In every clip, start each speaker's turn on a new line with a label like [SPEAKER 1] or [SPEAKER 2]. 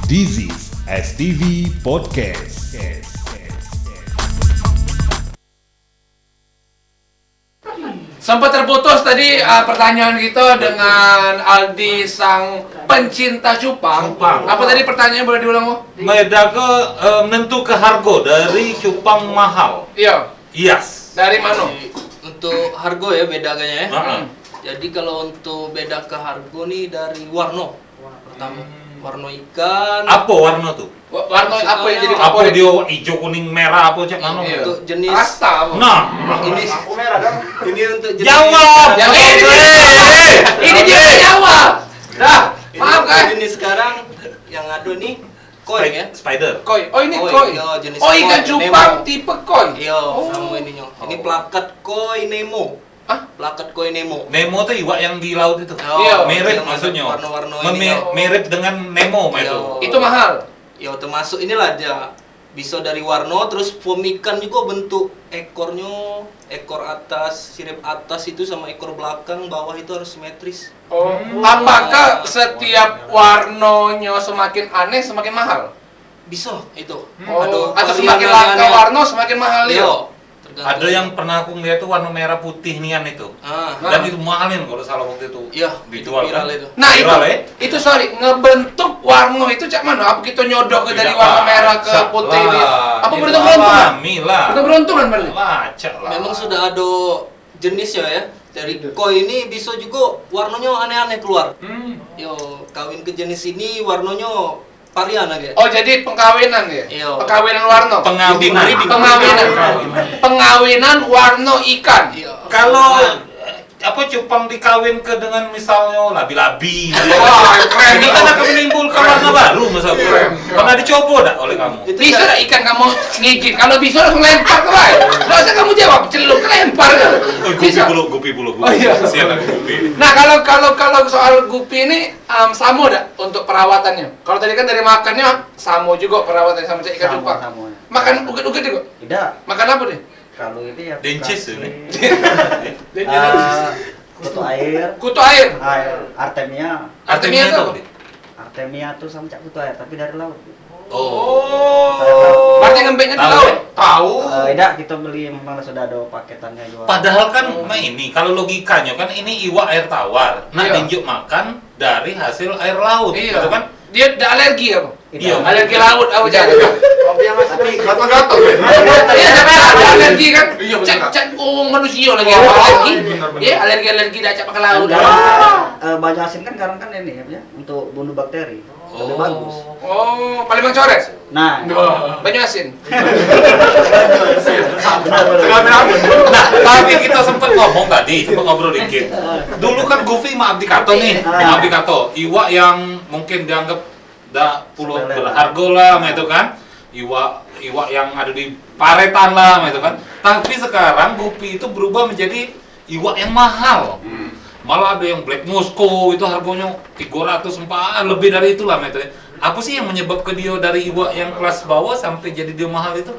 [SPEAKER 1] This is STV Podcast.
[SPEAKER 2] Sempat terputus tadi pertanyaan kita dengan Aldi sang pencinta cupang. Apa tadi pertanyaannya, boleh diulang, Mo?
[SPEAKER 3] Beda ke menentu ke harga dari cupang mahal.
[SPEAKER 2] Iya.
[SPEAKER 3] Yes.
[SPEAKER 2] Dari mana?
[SPEAKER 4] Untuk harga ya beda kayaknya ya.
[SPEAKER 3] Heeh.
[SPEAKER 4] Jadi kalau untuk beda ke harga nih dari warna. Pertama, warna ikan.
[SPEAKER 3] Apa warna tuh?
[SPEAKER 2] Warna apa yang jadi
[SPEAKER 3] Apa
[SPEAKER 2] favorit?
[SPEAKER 3] dia hijau kuning merah apa cek mana?
[SPEAKER 2] Iya.
[SPEAKER 4] Untuk jenis
[SPEAKER 2] Rasta apa?
[SPEAKER 3] Nah,
[SPEAKER 4] ini ini untuk jenis
[SPEAKER 3] jawab.
[SPEAKER 2] Yang ini dia jawab. Dah,
[SPEAKER 4] ini
[SPEAKER 2] maaf
[SPEAKER 4] untuk
[SPEAKER 2] guys.
[SPEAKER 4] jenis sekarang yang ada nih koi ya.
[SPEAKER 3] Spider.
[SPEAKER 2] Koi. Oh ini
[SPEAKER 4] Koi,
[SPEAKER 2] koi.
[SPEAKER 4] iya, jenis
[SPEAKER 2] Oh ikan
[SPEAKER 4] koi,
[SPEAKER 2] cupang
[SPEAKER 4] Nemo.
[SPEAKER 2] tipe koi.
[SPEAKER 4] Iya,
[SPEAKER 2] Oh.
[SPEAKER 4] sama ininya. Ini plakat koi Nemo.
[SPEAKER 2] Hah?
[SPEAKER 4] Plakat koi Nemo.
[SPEAKER 3] Nemo tuh iwak yang di laut itu.
[SPEAKER 2] Iya.
[SPEAKER 3] Mirip
[SPEAKER 4] yang
[SPEAKER 3] maksudnya.
[SPEAKER 4] warna-warna ini.
[SPEAKER 3] Mirip dengan Nemo
[SPEAKER 4] Iya.
[SPEAKER 3] itu.
[SPEAKER 2] Itu mahal.
[SPEAKER 4] Ya termasuk inilah dia bisa dari warna, terus foam ikan juga bentuk ekornya, ekor atas, sirip atas itu sama ekor belakang bawah itu harus simetris.
[SPEAKER 2] Oh. Apakah setiap warnanya semakin aneh semakin mahal?
[SPEAKER 4] Bisa itu.
[SPEAKER 2] Oh. Atau
[SPEAKER 4] varian
[SPEAKER 2] semakin langka
[SPEAKER 4] variannya.
[SPEAKER 2] warna semakin mahal
[SPEAKER 4] Iya.
[SPEAKER 2] ya?
[SPEAKER 4] Tergantung.
[SPEAKER 3] Ada yang pernah aku ngeliat tuh warna merah putih nian itu. Dan itu mahalin kalau salah waktu itu.
[SPEAKER 4] Iya,
[SPEAKER 3] dijual
[SPEAKER 4] viral
[SPEAKER 3] kan?
[SPEAKER 4] itu.
[SPEAKER 2] Nah
[SPEAKER 3] Viral,
[SPEAKER 2] itu sorry, ngebentuk warna itu cak mana? Apa kita nyodok ke dari
[SPEAKER 3] Tidak
[SPEAKER 2] warna
[SPEAKER 3] lah,
[SPEAKER 2] merah ke
[SPEAKER 3] sak
[SPEAKER 2] putih
[SPEAKER 3] lah.
[SPEAKER 2] dia? Apa
[SPEAKER 3] Itu
[SPEAKER 2] beruntung-beruntungan?
[SPEAKER 3] alami lah.
[SPEAKER 2] Beruntung-beruntungan berarti?
[SPEAKER 3] Lacak lah.
[SPEAKER 4] Memang sudah ada jenisnya ya. Dari koi ini bisa juga warnanya aneh-aneh keluar. Yo, kawin ke jenis ini warnanya varian aja.
[SPEAKER 2] Oh jadi pengkawinan ya?
[SPEAKER 4] Iya.
[SPEAKER 2] Pengkawinan warna?
[SPEAKER 3] Pengawinan.
[SPEAKER 2] Pengawinan warna ikan?
[SPEAKER 4] Iya.
[SPEAKER 3] Kalau apa cupang dikawin ke dengan misalnya labi-labi.
[SPEAKER 2] Wah, keren.
[SPEAKER 3] Ini kan akan menimbulkan warna baru misalnya. Pernah dicoba tak oleh kamu?
[SPEAKER 4] Itu
[SPEAKER 2] Bisa tak ikan kamu ngigit? Kalau bisa langsung lempar ke bawah. Nggak usah kamu jawab, celup lempar. Bisa.
[SPEAKER 3] Gupi bulu.
[SPEAKER 2] Oh, iya.
[SPEAKER 3] Siapa gupi?
[SPEAKER 2] Nah kalau soal gupi ini sama dak untuk perawatannya? Kalau tadi kan dari makannya sama juga perawatannya sama cak ikan cupang.
[SPEAKER 5] Sama.
[SPEAKER 2] Makan uget-uget juga?
[SPEAKER 5] Tidak,
[SPEAKER 2] Makan apa deh?
[SPEAKER 5] kalau ini ya
[SPEAKER 3] Dencis
[SPEAKER 5] kasih,
[SPEAKER 3] ini.
[SPEAKER 5] kutu air,
[SPEAKER 2] Kutu air.
[SPEAKER 5] Artemia.
[SPEAKER 2] Artemia itu apa?
[SPEAKER 5] Artemia tuh sama cak kutu air, tapi dari laut.
[SPEAKER 2] Oh. Berarti ngembeknya di
[SPEAKER 3] Tahu,
[SPEAKER 2] laut?
[SPEAKER 3] ya?
[SPEAKER 2] Tahu.
[SPEAKER 5] Tidak, kita beli memang sudah ada paketannya jual.
[SPEAKER 3] Padahal kan ini kalau logikanya kan ini iwak air tawar. Nah,
[SPEAKER 2] Iya.
[SPEAKER 3] dinjuk makan dari hasil air laut,
[SPEAKER 2] Iya.
[SPEAKER 3] gitu kan?
[SPEAKER 2] Dia ada alergi apa?
[SPEAKER 3] Iya.
[SPEAKER 2] Alergi laut apa cak?
[SPEAKER 5] Tapi
[SPEAKER 6] Gatal-gatal ya?
[SPEAKER 2] Iya, sampai ada alergi kan?
[SPEAKER 6] Iya, bener,
[SPEAKER 2] Cak,
[SPEAKER 6] Kak.
[SPEAKER 2] cak, manusia lagi apa alergi?
[SPEAKER 6] bener.
[SPEAKER 2] Iya, alergi dah cak pakai laut.
[SPEAKER 5] banyak asin kan sekarang kan ini ya, untuk bunuh bakteri. Lebih bagus.
[SPEAKER 2] Oh, paling mencoret.
[SPEAKER 5] Nah,
[SPEAKER 2] Banyak asin.
[SPEAKER 5] benar.
[SPEAKER 3] Nah, tapi kita sempat ngomong tadi, sempat ngobrol dikit. Dulu kan Goofy sama Abdi Kato nih, sama Abdi Kato. Iwak yang mungkin dianggap puluh berharga lah, gitu kan. Iwak yang ada di paretan lah, gitu kan. Tapi sekarang Goofy itu berubah menjadi iwak yang mahal. Malah ada yang Black Moscow itu harganya 300 lebih dari itulah, gitu. Apa sih yang menyebabkan dia dari iwak yang kelas bawah sampai jadi dia mahal itu?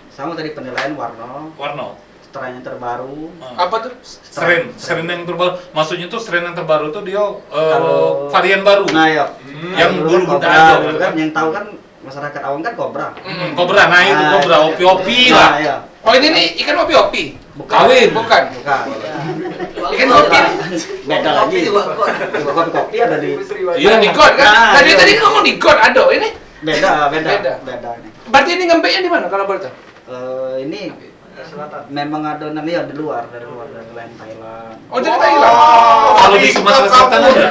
[SPEAKER 5] Sama tadi penilaian
[SPEAKER 3] Warna.
[SPEAKER 5] strain yang terbaru.
[SPEAKER 2] Apa tuh?
[SPEAKER 3] Strain yang terbaru. Maksudnya tuh strain yang terbaru tuh dia
[SPEAKER 5] Kalau-
[SPEAKER 3] varian baru.
[SPEAKER 5] Nah, ya.
[SPEAKER 3] Yang
[SPEAKER 5] Dulu
[SPEAKER 3] dulu
[SPEAKER 5] kan
[SPEAKER 3] udah
[SPEAKER 5] Cobra,
[SPEAKER 3] ada,
[SPEAKER 5] dulu
[SPEAKER 3] kan?
[SPEAKER 5] kan yang tahu kan masyarakat awam kan Cobra.
[SPEAKER 3] Kobra, nah itu
[SPEAKER 5] Nah,
[SPEAKER 3] kobra, opi-opi lah.
[SPEAKER 5] Nah, ya.
[SPEAKER 2] Oh ini nih ikan opi-opi?
[SPEAKER 3] Kawin.
[SPEAKER 2] Bukan.
[SPEAKER 5] Bukan.
[SPEAKER 2] Ikan kopi.
[SPEAKER 5] Beda lagi. Kopi ada di
[SPEAKER 3] Iya
[SPEAKER 2] Di
[SPEAKER 3] nih.
[SPEAKER 2] god kan?
[SPEAKER 5] Nah,
[SPEAKER 2] Tadi
[SPEAKER 5] iya.
[SPEAKER 2] tadi ngomong di god ada. Ini
[SPEAKER 5] beda.
[SPEAKER 2] Beda.
[SPEAKER 5] Nih.
[SPEAKER 2] berarti ini ngembeknya di mana kalau boleh tahu?
[SPEAKER 5] Ini memang ada nanti ya dari luar dari Thailand.
[SPEAKER 2] Oh dari Thailand.
[SPEAKER 3] Kalau di Sumatera Selatan ada.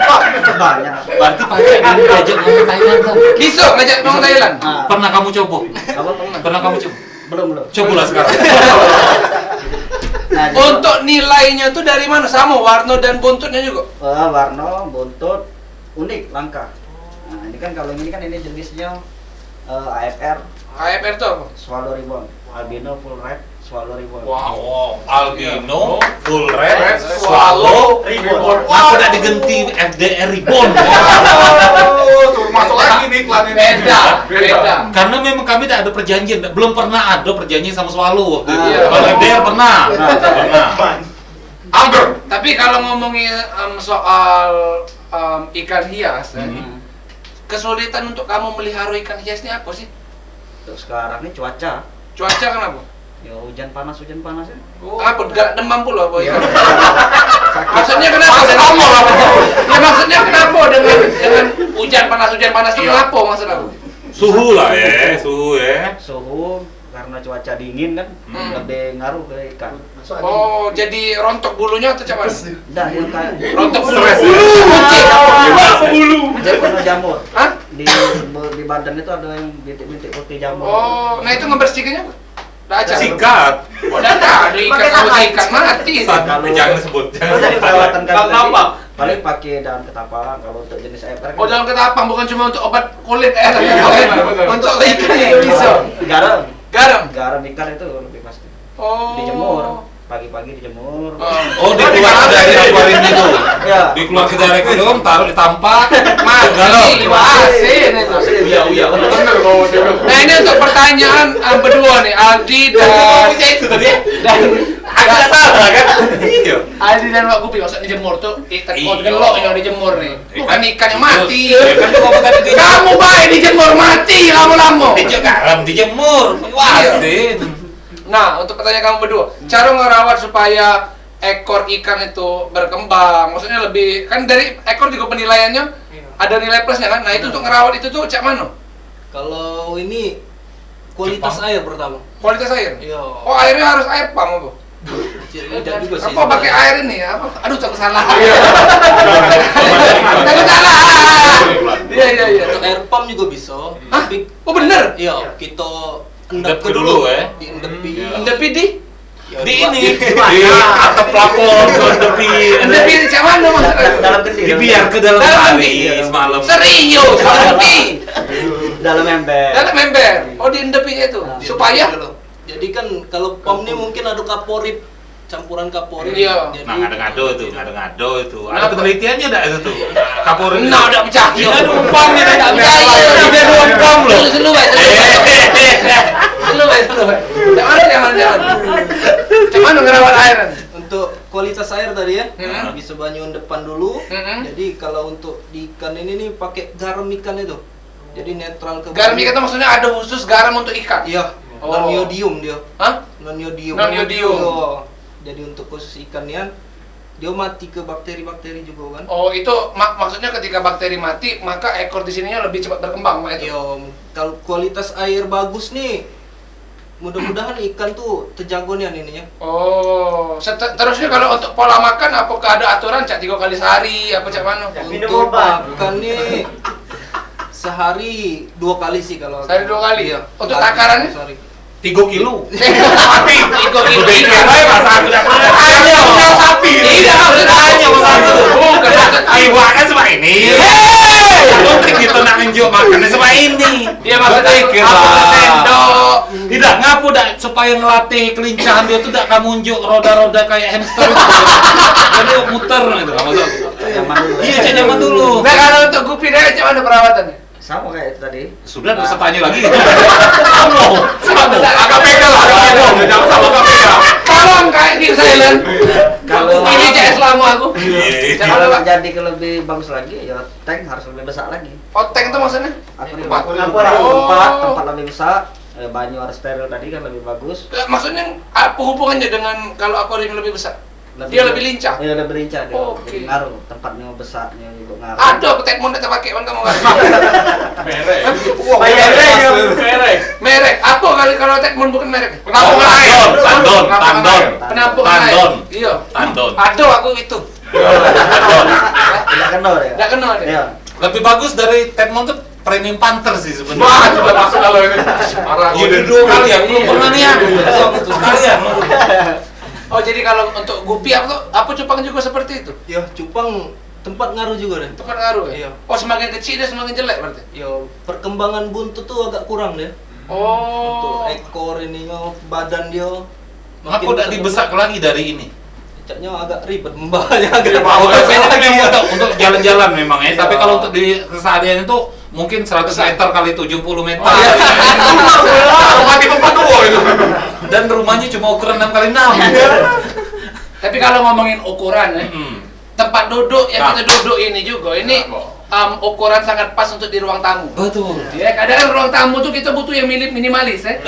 [SPEAKER 5] Banyak.
[SPEAKER 3] Berarti pakai yang diajak ngomong Thailand kan?
[SPEAKER 2] Bisa ngajak ngomong Thailand.
[SPEAKER 5] Nah,
[SPEAKER 3] Pernah kamu coba?
[SPEAKER 5] apa pernah?
[SPEAKER 3] Pernah kamu coba?
[SPEAKER 5] Belum.
[SPEAKER 3] Cobalah sekarang.
[SPEAKER 5] Nah, jadi,
[SPEAKER 2] Untuk nilainya tuh dari mana? Sama warna dan buntutnya juga.
[SPEAKER 5] warna, buntut, unik, langka. Nah, ini kan kalau ini kan ini jenisnya AFR,
[SPEAKER 2] AFR tuh apa?
[SPEAKER 5] swallow ribbon, albino full red, swallow ribbon.
[SPEAKER 3] Wow, albino, full red,
[SPEAKER 2] Red,
[SPEAKER 3] swallow,
[SPEAKER 5] ribbon.
[SPEAKER 3] Aku udah diganti FDR ribbon.
[SPEAKER 6] Tuh masuk lagi nih iklan ini.
[SPEAKER 2] Beda.
[SPEAKER 3] Karena memang kami tidak ada perjanjian, belum pernah ada perjanjian sama swallow waktu itu.
[SPEAKER 2] Iya.
[SPEAKER 3] Kalau FDR pernah. Pernah.
[SPEAKER 6] Angger.
[SPEAKER 2] Tapi kalau ngomongin soal ikan hias,
[SPEAKER 5] Hmm.
[SPEAKER 2] kesulitan untuk kamu melihara ikan hias ini apa sih?
[SPEAKER 5] Untuk sekarang ini cuaca.
[SPEAKER 2] Cuaca kenapa?
[SPEAKER 5] Ya hujan panas ya.
[SPEAKER 2] Apa? Gak demam pula apa ikan? Maksudnya kenapa? Ya maksudnya kenapa dengan hujan panas itu kenapa maksud aku?
[SPEAKER 3] Suhu lah ya, suhu ya.
[SPEAKER 5] Suhu karena cuaca dingin kan lebih ngaruh ke ikan.
[SPEAKER 2] Oh, jadi rontok bulunya atau cuman?
[SPEAKER 5] Enggak, yang kayak
[SPEAKER 2] Rontok bulu.
[SPEAKER 3] Bulu.
[SPEAKER 5] dia penuh jamur.
[SPEAKER 2] Hah?
[SPEAKER 5] Di badan itu ada yang bintik-bintik putih jamur.
[SPEAKER 2] Oh, nah itu ngebersihkannya apa? Daca.
[SPEAKER 3] Sikat.
[SPEAKER 2] Oh, ada ikan sama ikan mati.
[SPEAKER 3] Jangan sebut.
[SPEAKER 5] Kalau dari perawatan kan
[SPEAKER 2] Apa?
[SPEAKER 5] paling pakai daun ketapang kalau untuk jenis air
[SPEAKER 2] Oh, daun ketapang bukan cuma untuk obat kulit untuk ikan itu bisa. Garam.
[SPEAKER 5] ikan itu lebih pasti.
[SPEAKER 2] Oh.
[SPEAKER 5] Dijemur, pagi-pagi dijemur.
[SPEAKER 3] Oh, dikeluarkan dari akuarium itu.
[SPEAKER 5] Ya.
[SPEAKER 3] Dikeluarkan dari akuarium, taruh di tampak.
[SPEAKER 2] Mati, asin itu.
[SPEAKER 6] Iya, bener loh.
[SPEAKER 2] Nah, ini untuk pertanyaan berdua nih, Aldi dan
[SPEAKER 3] itu tadi.
[SPEAKER 2] agak
[SPEAKER 3] salah kan? Iya.
[SPEAKER 2] Aldi dan Pak Gupi maksud dijemur tuh ikan gelok yang dijemur nih. Bukan ikan yang mati.
[SPEAKER 3] Kan kamu tadi
[SPEAKER 2] Kamu baik dijemur mati lama-lama.
[SPEAKER 3] garam dijemur. Wasin.
[SPEAKER 2] Nah, untuk pertanyaan kamu berdua, cara ngerawat supaya ekor ikan itu berkembang, maksudnya lebih kan dari ekor juga penilaiannya ada nilai plusnya kan. Nah, itu untuk ngerawat itu tuh cak mana?
[SPEAKER 4] Kalau ini kualitas
[SPEAKER 3] Jepang.
[SPEAKER 4] air pertama.
[SPEAKER 2] Kualitas air.
[SPEAKER 4] Iya.
[SPEAKER 2] Oh, airnya harus air pump apa?
[SPEAKER 4] Tidak juga sih.
[SPEAKER 2] Apa pakai air ini ya? Apa? Aduh, takut salah.
[SPEAKER 3] Iya.
[SPEAKER 2] Takut salah. Iya.
[SPEAKER 4] Untuk air pump juga bisa.
[SPEAKER 2] Hah?
[SPEAKER 4] Tapi
[SPEAKER 2] Oh, bener.
[SPEAKER 4] iya, kita endap
[SPEAKER 3] Endap dulu, ya.
[SPEAKER 4] Diendepi.
[SPEAKER 2] Endepi di?
[SPEAKER 4] Ya,
[SPEAKER 3] Di
[SPEAKER 4] dua-
[SPEAKER 3] ini di atap plafon kondepi.
[SPEAKER 2] Endepi di cak mana maksudnya?
[SPEAKER 5] Dalam kendi.
[SPEAKER 3] Dibiar ke dalam
[SPEAKER 2] Dalam
[SPEAKER 3] hari
[SPEAKER 2] kendi.
[SPEAKER 3] semalam.
[SPEAKER 2] Serius, endepi.
[SPEAKER 5] Dalam ember.
[SPEAKER 2] Dalam ember. Oh, di endepi itu. Supaya
[SPEAKER 4] Jadi kan kalau pump ini mungkin ada kaporit, campuran kaporit.
[SPEAKER 2] Iya.
[SPEAKER 4] Jadi
[SPEAKER 3] Nah, ngado-ngado itu. Ada penelitiannya enggak itu tuh? Kapolri.
[SPEAKER 2] Nah, udah pecah.
[SPEAKER 3] Ada umpamnya enggak
[SPEAKER 2] Iya.
[SPEAKER 3] Ada dua umpam loh.
[SPEAKER 2] Selu. Cak mana ngerawat air?
[SPEAKER 4] untuk kualitas air tadi ya,
[SPEAKER 2] Hmm.
[SPEAKER 4] bisa banyu depan dulu.
[SPEAKER 2] Hmm.
[SPEAKER 4] Jadi kalau untuk di ikan ini nih pakai garam ikan itu. Jadi netral ke
[SPEAKER 2] Garam
[SPEAKER 4] banyu.
[SPEAKER 2] ikan itu maksudnya ada khusus garam untuk ikan?
[SPEAKER 4] Iya,
[SPEAKER 2] Oh.
[SPEAKER 4] non-iodium dia.
[SPEAKER 2] Hah?
[SPEAKER 4] Non-iodium.
[SPEAKER 2] Non-iodium.
[SPEAKER 4] Iya. Jadi untuk khusus ikannya dia mati ke bakteri-bakteri juga kan.
[SPEAKER 2] Oh, itu maksudnya ketika bakteri mati, maka ekor di sininya lebih cepat berkembang, Mak, itu.
[SPEAKER 4] Iya, kalau kualitas air bagus nih, mudah-mudahan ikan tuh terjaga nih ininya.
[SPEAKER 2] Oh, terusnya kalau untuk pola makan apakah ada aturan cak 3 kali sehari apa cak mana?
[SPEAKER 4] Untuk makan nih sehari 2 kali sih kalau aku.
[SPEAKER 2] Sehari 2 kali?
[SPEAKER 4] Iya.
[SPEAKER 2] Untuk takarannya?
[SPEAKER 4] Sorry.
[SPEAKER 3] 3 kilo.
[SPEAKER 2] Sapi, 3 kilo ikan.
[SPEAKER 3] Hanya udah sapi.
[SPEAKER 2] Tidak maksudnya
[SPEAKER 3] Hanya satu.
[SPEAKER 2] Bukan maksud
[SPEAKER 3] Iwaknya sama ini. Untuk kita nak nunjuk makannya sama ini.
[SPEAKER 2] Iya maksudnya
[SPEAKER 3] Berpikir
[SPEAKER 2] apa
[SPEAKER 3] lah.
[SPEAKER 2] sendok.
[SPEAKER 3] Tidak ngapu dak supaya ngelatih kelincahan dia tuh dak kamu unjuk roda-roda kayak hamster itu. Jadi muter gitu maksud.
[SPEAKER 5] Nyaman dulu.
[SPEAKER 3] Iya, cek nyaman dulu.
[SPEAKER 2] Nah, kalau untuk gupi dia cak mana perawatannya?
[SPEAKER 5] Sama kayak itu tadi.
[SPEAKER 3] Sudah enggak usah tanya lagi. Sama.
[SPEAKER 2] Agak beda lah,
[SPEAKER 6] Jangan sama KPK.
[SPEAKER 2] Tolong kayak di silent.
[SPEAKER 5] Kalau
[SPEAKER 2] Ini CS lama aku.
[SPEAKER 3] Iya.
[SPEAKER 2] Cak
[SPEAKER 5] kalau
[SPEAKER 2] mana, Pak?
[SPEAKER 5] jadi ke lebih bagus lagi, ya tank harus lebih besar lagi.
[SPEAKER 2] Oteng itu maksudnya?
[SPEAKER 5] Akuarium
[SPEAKER 2] Oh.
[SPEAKER 5] tempat lebih besar, banyu harus steril tadi kan lebih bagus.
[SPEAKER 2] Maksudnya apa hubungannya dengan kalau akuarium lebih besar? Dia lebih lincah?
[SPEAKER 5] Iya, lebih lincah dia.
[SPEAKER 2] Oke.
[SPEAKER 5] Jadi ngaruh, tempatnya besarnya juga ngaruh.
[SPEAKER 2] Ada petekmon tak pakai kan kamu kan? Merek. Apa kali kalau tekmon bukan merek? Penampungan air.
[SPEAKER 3] Tandon.
[SPEAKER 2] Penampungan air.
[SPEAKER 3] Tandon.
[SPEAKER 2] Iya.
[SPEAKER 3] Tandon.
[SPEAKER 2] Ada aku itu.
[SPEAKER 5] Tidak kenal ya.
[SPEAKER 2] Enggak kenal dia.
[SPEAKER 5] Iya.
[SPEAKER 3] Lebih bagus dari Tedmond tuh Premium Panther sih
[SPEAKER 6] Wah,
[SPEAKER 3] sebenarnya.
[SPEAKER 6] sudah masuk kalau ini. Marah
[SPEAKER 3] Iya,
[SPEAKER 6] gue.
[SPEAKER 3] 2 kali ya, belum pernah nih ya. Sekalian.
[SPEAKER 2] Oh, jadi kalau untuk gupi apa cupang juga seperti itu?
[SPEAKER 4] Ya, cupang tempat ngaruh juga deh.
[SPEAKER 2] Itu kan ngaruh ya?
[SPEAKER 4] Iya.
[SPEAKER 2] Oh, semakin kecil dia semakin jelek berarti?
[SPEAKER 4] Ya, perkembangan buntut tuh agak kurang deh.
[SPEAKER 2] Oh.
[SPEAKER 4] Untuk ekor ininya, badan dia.
[SPEAKER 3] Kenapa udah dibesar lagi dari ini?
[SPEAKER 4] Caknya agak ribet, membawanya agak
[SPEAKER 3] Oh, biasanya kan memang untuk jalan-jalan memang ya. Tapi kalau untuk di keseharian itu mungkin 100 meter kali 70 meter.
[SPEAKER 6] Mati tempat tua itu.
[SPEAKER 3] Dan rumahnya cuma ukuran 6 kali 6.
[SPEAKER 2] Tapi kalau ngomongin ukuran ya, tempat duduk yang
[SPEAKER 3] Nah.
[SPEAKER 2] kita duduk ini juga ini ukuran sangat pas untuk di ruang tamu.
[SPEAKER 3] Betul.
[SPEAKER 2] Ya, kadang kan ruang tamu tuh kita butuh yang minimalis ya.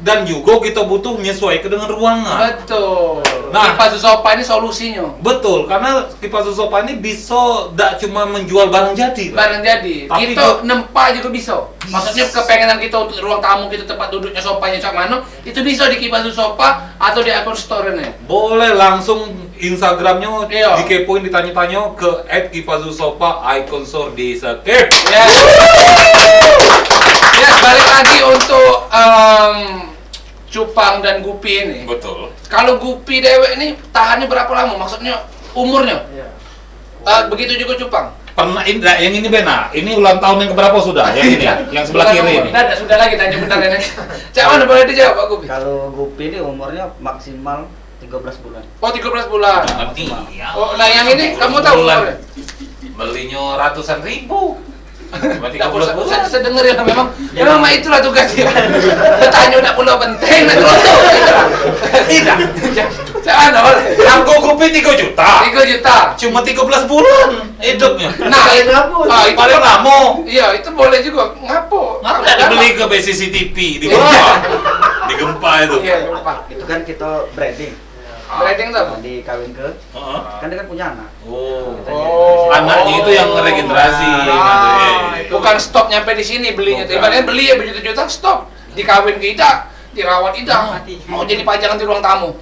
[SPEAKER 3] Dan juga kita butuh menyesuaikan dengan ruangan.
[SPEAKER 2] Betul.
[SPEAKER 3] Nah.
[SPEAKER 2] Kipas Zusopa ini solusinya.
[SPEAKER 3] Betul, karena kipas Zusopa ini bisa tidak cuma menjual barang jadi.
[SPEAKER 2] Barang jadi.
[SPEAKER 3] Tapi
[SPEAKER 2] Kita nempa juga bisa. Maksudnya kepengenan kita untuk ruang tamu kita tempat duduknya sopanya cak mana, itu bisa di Kipas Zusopa atau di akun store-nya.
[SPEAKER 3] Boleh langsung Instagramnya
[SPEAKER 2] Iya.
[SPEAKER 3] dikepoin, ditanya-tanya ke @kipazusopa icon store di skip.
[SPEAKER 2] Ya. Ya, balik lagi untuk Cupang dan Gupi ini.
[SPEAKER 3] Betul.
[SPEAKER 2] Kalau Gupi dewek ini tahannya berapa lama? Maksudnya umurnya? Begitu juga Cupang.
[SPEAKER 3] Pernah yang ini Bena, ini ulang tahun yang keberapa sudah? Yang ini ya, yang sebelah kiri ini.
[SPEAKER 2] Nah, sudah lagi tanya benar ini. Cak mana boleh dijawab Pak Gupi?
[SPEAKER 5] Kalau Gupi ini umurnya maksimal 13 bulan.
[SPEAKER 2] Oh, 13 bulan.
[SPEAKER 3] Iya.
[SPEAKER 2] Oh, nah yang ini kamu tahu umurnya?
[SPEAKER 3] Belinya ratusan ribu. Cuma 13
[SPEAKER 2] Tidak
[SPEAKER 3] bulan.
[SPEAKER 2] usah denger ya memang mah itulah tugasnya. Tanya udah pulau penting nak roto. Tidak. Jangan boleh.
[SPEAKER 3] Harga Gupi 3 juta.
[SPEAKER 2] 3 juta.
[SPEAKER 3] Cuma 13 bulan hidupnya.
[SPEAKER 2] Nah, itu
[SPEAKER 3] Paling lama.
[SPEAKER 2] Iya, itu boleh juga. Ngapo?
[SPEAKER 3] Ngapa nggak dibeli ke BCCTV di Gempa? Di Gempa itu.
[SPEAKER 2] Iya, lupa.
[SPEAKER 5] Itu kan kita branding.
[SPEAKER 2] Branding tuh apa?
[SPEAKER 5] Dikawin ke,
[SPEAKER 3] Heeh.
[SPEAKER 5] kan dia kan punya anak.
[SPEAKER 3] Oh.
[SPEAKER 2] Oh.
[SPEAKER 3] Anaknya itu yang regenerasi.
[SPEAKER 2] Itu. Bukan stop nyampe di sini belinya.
[SPEAKER 3] Bukan.
[SPEAKER 2] Ibaratnya beli ya berjuta-juta stop. Dikawin kita, dirawat kita. Mau jadi pajangan di ruang tamu.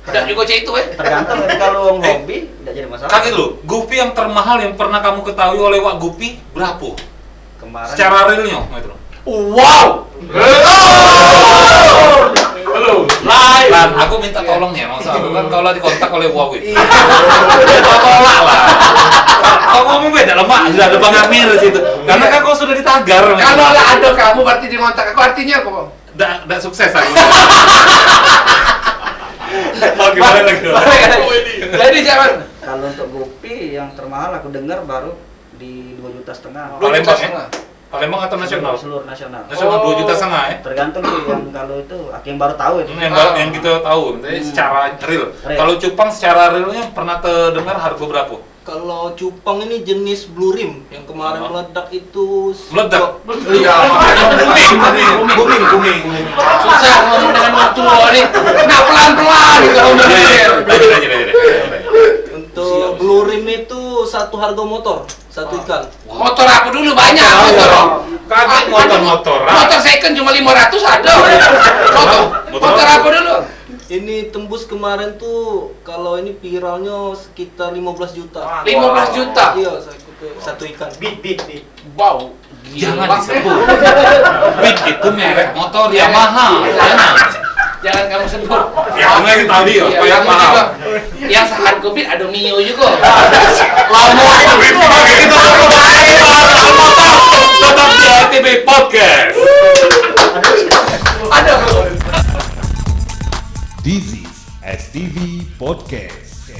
[SPEAKER 2] Tidak juga cek itu
[SPEAKER 5] Tergantung kalau hobi tidak jadi masalah.
[SPEAKER 3] Kaget lu, Gupi yang termahal yang pernah kamu ketahui oleh Wak Gupi berapa?
[SPEAKER 5] Kemarin
[SPEAKER 3] Secara realnya, gitu.
[SPEAKER 2] Wow.
[SPEAKER 3] Belum. Dan aku minta tolong ya, maksud aku kan kalau dikontak oleh Huawei. Tolak lah. Kau ngomong beda lah, Mak. Sudah ada Bang Amir di situ. Karena kan kau sudah ditagar.
[SPEAKER 2] Kalau lah ada kamu berarti di kontak aku artinya apa, Bang?
[SPEAKER 3] Nggak sukses aku. Oh, gimana lagi?
[SPEAKER 2] Jadi jangan
[SPEAKER 5] kalau untuk Gupi yang termahal aku dengar baru di 2,5 juta.
[SPEAKER 3] Palembang ya? Palembang atau nasional?
[SPEAKER 5] Seluruh nasional.
[SPEAKER 3] Nasional 2,5 juta ya?
[SPEAKER 5] Tergantung sih yang kalau itu aku yang baru tahu itu.
[SPEAKER 3] Yang kita tahu, tapi secara real. Kalau Cupang secara realnya pernah terdengar harga berapa?
[SPEAKER 4] Kalau Cupang ini jenis Blue Rim yang kemarin meledak itu
[SPEAKER 3] Meledak?
[SPEAKER 2] Iya.
[SPEAKER 3] Booming.
[SPEAKER 2] Susah ngomong dengan orang tua nih. Nah, pelan-pelan gitu
[SPEAKER 3] Lanjut.
[SPEAKER 4] Untuk Blue Rim itu satu harga motor, satu ikan.
[SPEAKER 2] Motor aku dulu banyak motor.
[SPEAKER 3] Kaget motor-motoran.
[SPEAKER 2] Motor second cuma 500 ada. Motor aku dulu.
[SPEAKER 4] Ini tembus kemarin tuh kalau ini viralnya sekitar 15 juta.
[SPEAKER 2] 15 juta.
[SPEAKER 4] Iya, satu ikan.
[SPEAKER 2] Wow.
[SPEAKER 3] Jangan
[SPEAKER 2] Gila.
[SPEAKER 3] disebut. Beat itu merek motor Yamaha.
[SPEAKER 2] Jangan kamu sebut.
[SPEAKER 3] Ya, kamu yang tadi ya,
[SPEAKER 2] Iya,
[SPEAKER 3] apa yang
[SPEAKER 2] kamu
[SPEAKER 3] mahal?
[SPEAKER 2] juga. Yang seharga Beat ada Mio juga.
[SPEAKER 3] Lama kita tetap di ATB Podcast.
[SPEAKER 2] Ada.
[SPEAKER 1] This is STV Podcast.